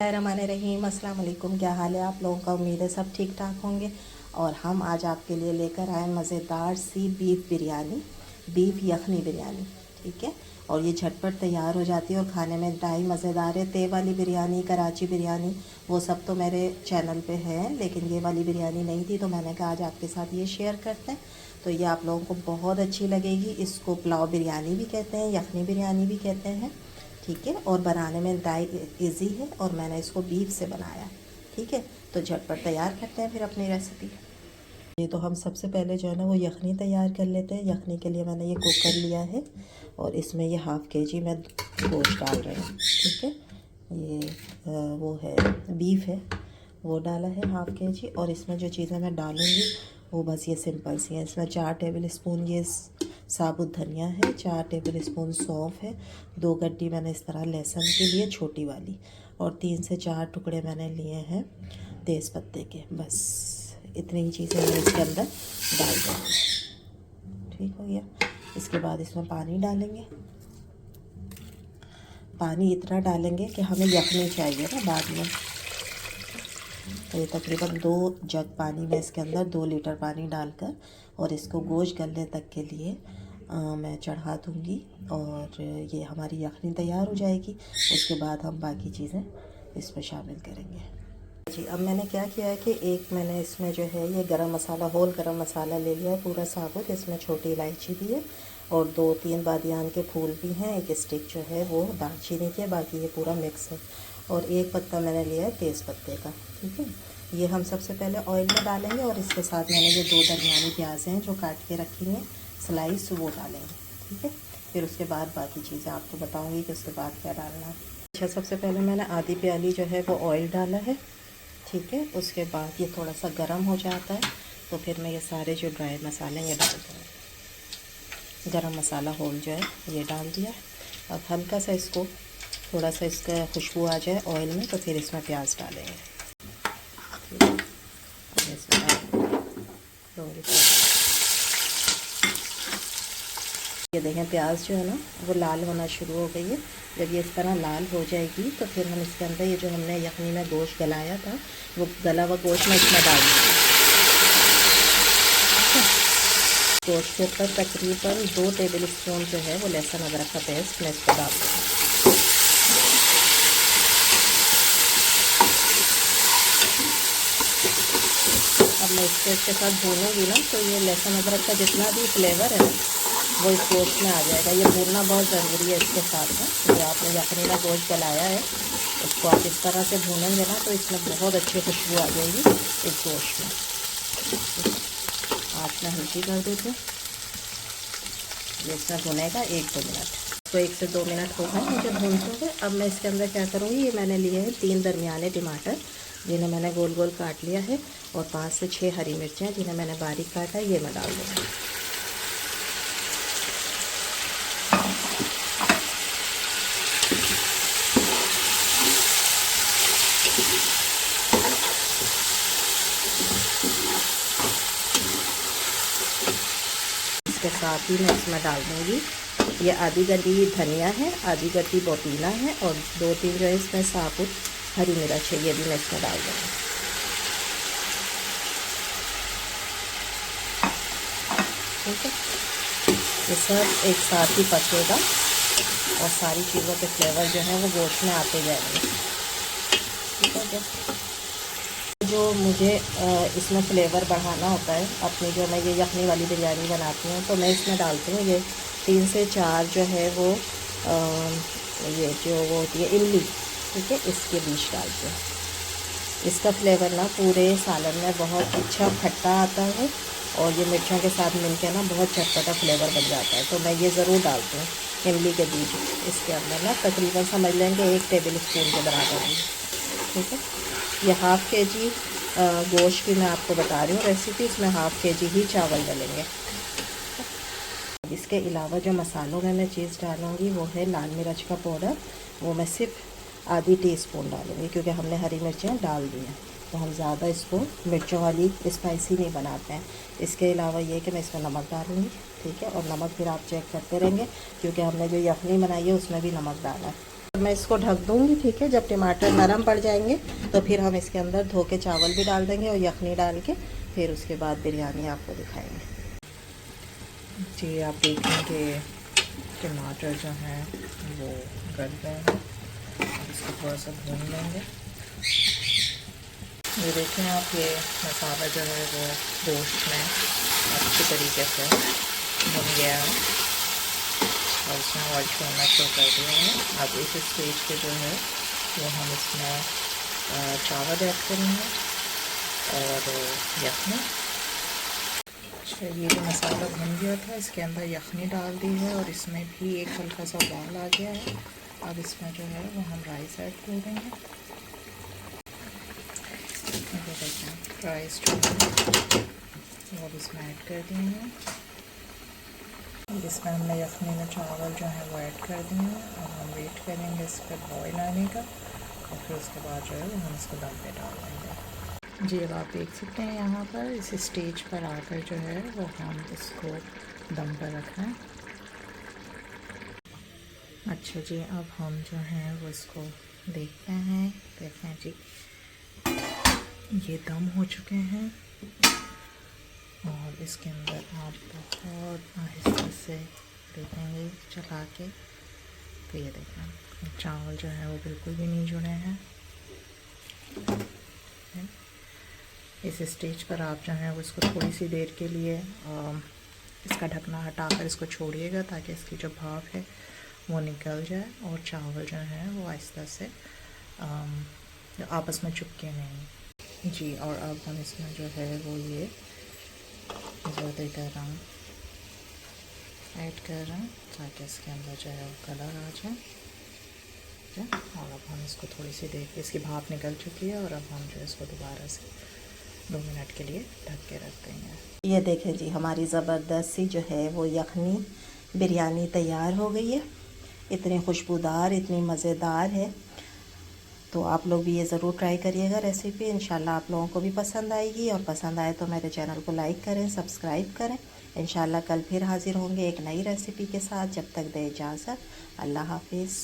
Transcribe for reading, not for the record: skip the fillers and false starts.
रहीम अस्सलाम वालेकुम। क्या हाल है आप लोगों का? उम्मीद है सब ठीक ठाक होंगे। और हम आज आपके लिए लेकर आए मज़ेदार सी बीफ बिरयानी, बीफ यखनी बिरयानी। ठीक है, और ये झटपट तैयार हो जाती है और खाने में इंतहाई मज़ेदार है। तय वाली बिरयानी, कराची बिरयानी, वो सब तो मेरे चैनल पे है, लेकिन ये वाली बिरयानी नहीं थी, तो मैंने कहा आज आपके साथ ये शेयर करते हैं। तो ये आप लोगों को बहुत अच्छी लगेगी। इसको पुलाव बिरयानी भी कहते हैं, यखनी बिरयानी भी कहते हैं। ठीक है, और बनाने में इंतहाई ईजी है, और मैंने इसको बीफ से बनाया। ठीक है, तो झटपट तैयार करते हैं फिर अपनी रेसिपी। ये तो हम सबसे पहले जो है ना वो यखनी तैयार कर लेते हैं। यखनी के लिए मैंने ये कुकर लिया है और इसमें ये हाफ़ केजी मैं गोश्त डाल रही हूँ। ठीक है, ये वो है बीफ है, वो डाला है हाफ़ केजी। और इसमें जो चीज़ें मैं डालूँगी वो बस ये सिंपल सी है। इसमें 4 टेबल स्पून ये साबुत धनिया है, 4 टेबल स्पून सौंफ है, 2 गड्डी मैंने इस तरह लहसुन के लिए छोटी वाली, और 3 से 4 टुकड़े मैंने लिए हैं तेज़ पत्ते के। बस इतनी ही चीज़ें मैं इसके अंदर डाल देंगे। ठीक हो गया। इसके बाद इसमें पानी डालेंगे। पानी इतना डालेंगे कि हमें यखनी चाहिए ना बाद में। तो ये तकरीबन 2 जग पानी में इसके अंदर 2 लीटर पानी डालकर और इसको गोश्त गलने तक के लिए मैं चढ़ा दूँगी, और ये हमारी यखनी तैयार हो जाएगी। उसके बाद हम बाकी चीज़ें इसमें शामिल करेंगे। जी, अब मैंने क्या किया है कि एक मैंने इसमें जो है ये गरम मसाला, होल गरम मसाला ले लिया है पूरा साबुत। इसमें छोटी इलायची भी है और 2-3 बादियान के फूल भी हैं। एक स्टिक जो है वो दालचीनी के, बाकी ये पूरा मिक्स है। और एक पत्ता मैंने लिया है तेज़ पत्ते का। ठीक है, ये हम सबसे पहले ऑयल में डालेंगे और इसके साथ मैंने ये 2 दरमियानी प्याज हैं जो काट के रखी हैं स्लाइस, वो डालेंगे। ठीक है, फिर उसके बाद बाकी चीज़ें आपको बताऊँगी कि उसके बाद क्या डालना है। अच्छा, सबसे पहले मैंने आधी प्याली जो है वो ऑयल डाला है। ठीक है, उसके बाद ये थोड़ा सा गर्म हो जाता है तो फिर मैं ये सारे जो ड्राई मसाले ये डाल दूँगी। गरम मसाला होल जो है ये डाल दिया। अब हल्का सा इसको, थोड़ा सा इसका खुशबू आ जाए ऑयल में, तो फिर इसमें प्याज डालेंगे। इसमें ये देखें प्याज जो है ना वो लाल होना शुरू हो गई है। जब ये इस तरह लाल हो जाएगी तो फिर हम इसके अंदर ये जो हमने यखनी में गोश्त गलाया था वो गला हुआ गोश्त में इसमें डाल देंगे। गोश्त के ऊपर तकरीबन 2 टेबल स्पून जो है वो लहसुन अदरक का पेस्ट मैं इसको डाल दूँगी। अब मैं इसके साथ भूनूंगी ना तो ये लहसुन अदरक का जितना भी फ्लेवर है वो इस गोश्त में आ जाएगा। ये भूनना बहुत ज़रूरी है इसके साथ में। जो आपने यखनी का गोश्त गलाया है उसको आप इस तरह से भूनेंगे ना तो इसमें बहुत अच्छी खुशबू आ जाएगी इस गोश्त में। आँच में हल्की कर देते, ये इसमें भुनेगा 1-2 मिनट। तो 1 से 2 मिनट हो गए मुझे भूनते हुए। अब मैं इसके अंदर क्या करूँगी, ये मैंने लिए हैं 3 दरमियाने टमाटर जिन्हें मैंने गोल गोल काट लिया है, और 5 से 6 हरी मिर्चें जिन्हें मैंने बारीक काटा है, ये मैं डाल दूँगी। इसके साथ ही मैं इसमें डाल दूँगी ये आधी गड्डी धनिया है, आधी गड्डी पुदीना है, और 2-3 जो है इसमें साबुत हरी मिर्च है, ये भी मैं इसमें डाल दूँगी। ठीक है, ये सब एक साथ ही पकेगा और सारी चीज़ों के फ्लेवर जो है वो गोश्त में आते जाएंगे। ठीक है, जो मुझे इसमें फ्लेवर बढ़ाना होता है अपनी, जो मैं ये यखनी वाली बिरयानी बनाती हूँ तो मैं इसमें डालती हूँ ये 3 से 4 जो है वो ये जो वो होती है इमली। ठीक है, इसके बीज डालते हैं। इसका फ्लेवर ना पूरे सालन में बहुत अच्छा खट्टा आता है और ये मिर्चों के साथ मिलकर ना बहुत चटपटा फ्लेवर बन जाता है। तो मैं ये ज़रूर डालती हूँ इमली के बीज इसके अंदर ना, तकरीबन समझ लेंगे 1 टेबल स्पून के बराबर है। ठीक है, ये हाफ़ केजी गोश्त की मैं आपको बता रही हूँ रेसिपी, इसमें हाफ़ केजी ही चावल डलेंगे। इसके अलावा जो मसालों में मैं चीज़ डालूँगी वो है लाल मिर्च का पाउडर, वो मैं सिर्फ आधी टीस्पून डालूँगी क्योंकि हमने हरी मिर्चें डाल दी हैं, तो हम ज़्यादा इसको मिर्चों वाली स्पाइसी नहीं बनाते हैं। इसके अलावा ये कि मैं इसमें नमक डालूँगी। ठीक है, और नमक फिर आप चेक करते रहेंगे क्योंकि हमने जो यखनी बनाई है उसमें भी नमक डाला है। मैं इसको ढक दूँगी, ठीक है। जब टमाटर नरम पड़ जाएंगे तो फिर हम इसके अंदर धो के चावल भी डाल देंगे और यखनी डाल के फिर उसके बाद बिरयानी आपको दिखाएंगे। जी आप देखेंगे टमाटर जो हैं वो गल गए हैं, इसको थोड़ा सा भून लेंगे। ये देखें आप, ये मसाला जो है वो गोश्त में अच्छे तरीके से भुन गया है और इसमें ऑयल छोड़ना शुरू कर दिया है। अब इस स्टेज पे जो है वो हम इसमें चावल ऐड करेंगे और यखनी। अच्छा, ये जो मसाला भुन गया था इसके अंदर यखनी डाल दी है और इसमें भी एक हल्का सा उबाल आ गया है। अब इसमें जो है वो हम राइस ऐड कर देंगे। राइस जो है वो अब इसमें ऐड कर देंगे। इसमें हमने यखनी में चावल जो है वो ऐड कर दिए हैं। अब हम वेट करेंगे इस पर बॉयल आने का और फिर उसके बाद जो है वो हम इसको दम पे डाल देंगे। जी अब आप देख सकते हैं यहाँ पर इस स्टेज पर आकर जो है वो हम इसको दम पर रख रहे हैं। अच्छा जी, अब हम जो हैं वो इसको देखते हैं जी, ये दम हो चुके हैं और इसके अंदर आप बहुत आहिस्ते से देखेंगे चला के, तो ये देखें चावल जो है वो बिल्कुल भी नहीं जुड़े हैं। इस स्टेज पर आप जो है वो इसको थोड़ी सी देर के लिए इसका ढकना हटाकर इसको छोड़िएगा ताकि इसकी जो भाप है वो निकल जाए और चावल जो है वो आहिस्ता से आपस में चिपके नहीं। जी और अब हम इसमें जो है वो ये ज़्यादा का रंग ऐड कर रहे हैं ताकि इसके अंदर जो है वो कलर आ जाए। और अब हम इसको थोड़ी सी देर, इसकी भाप निकल चुकी है और अब हम जो इसको दोबारा से 2 मिनट के लिए ढक के रख देंगे। ये देखें जी, हमारी ज़बरदस्त सी जो है वो यखनी बिरयानी तैयार हो गई है। इतनी खुशबूदार, इतनी मज़ेदार है। तो आप लोग भी ये ज़रूर ट्राई करिएगा रेसिपी। इंशाल्लाह आप लोगों को भी पसंद आएगी और पसंद आए तो मेरे चैनल को लाइक करें, सब्सक्राइब करें। इंशाल्लाह कल फिर हाज़िर होंगे एक नई रेसिपी के साथ। जब तक दे इजाज़त, अल्लाह हाफिज़।